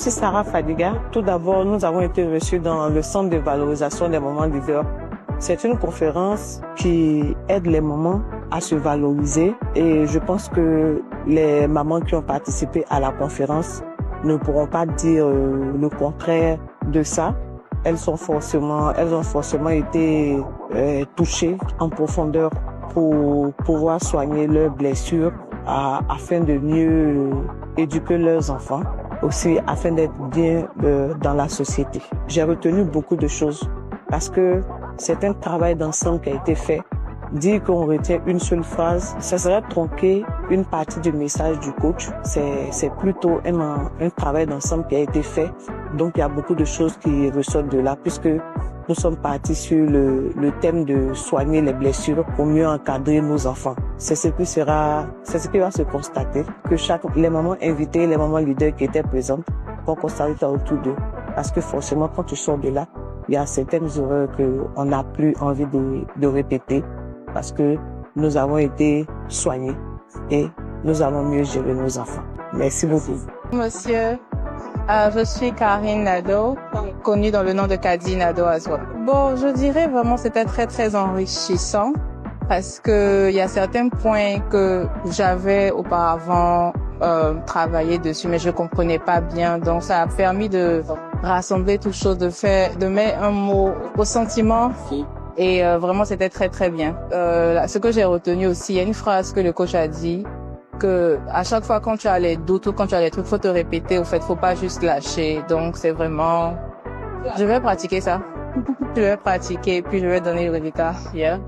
suis Sarah Fadiga. Tout d'abord, nous avons été reçus dans le Centre de valorisation des mamans leaders. C'est une conférence qui aide les mamans à se valoriser et je pense que les mamans qui ont participé à la conférence ne pourront pas dire le contraire de ça. Elles ont forcément été touchées en profondeur pour pouvoir soigner leurs blessures afin de mieux éduquer leurs enfants, aussi afin d'être bien dans la société. J'ai retenu beaucoup de choses parce que c'est un travail d'ensemble qui a été fait. Dire qu'on retient une seule phrase, ça serait tronquer une partie du message du coach. C'est plutôt un travail d'ensemble qui a été fait. Donc il y a beaucoup de choses qui ressortent de là puisque nous sommes partis sur le thème de soigner les blessures pour mieux encadrer nos enfants. C'est ce qui va se constater, que les mamans invitées, les mamans leaders qui étaient présentes vont constater autour d'eux. Parce que forcément, quand tu sors de là, il y a certaines erreurs qu'on n'a plus envie de répéter parce que nous avons été soignés et nous allons mieux gérer nos enfants. Merci beaucoup. Monsieur, je suis Karine Nadeau, connue dans le nom de Kadi Nadeau Azwa. Bon, je dirais vraiment c'était très très enrichissant parce que il y a certains points que j'avais auparavant travaillé dessus mais je comprenais pas bien, donc ça a permis de rassembler toutes choses, de mettre un mot au sentiment et vraiment c'était très très bien. Ce que j'ai retenu aussi, il y a une phrase que le coach a dit, que à chaque fois quand tu as les doutes ou quand tu as les trucs, faut te répéter, au fait, faut pas juste lâcher. Donc c'est vraiment, je vais pratiquer ça. Je vais pratiquer et puis je vais donner le résultat hier.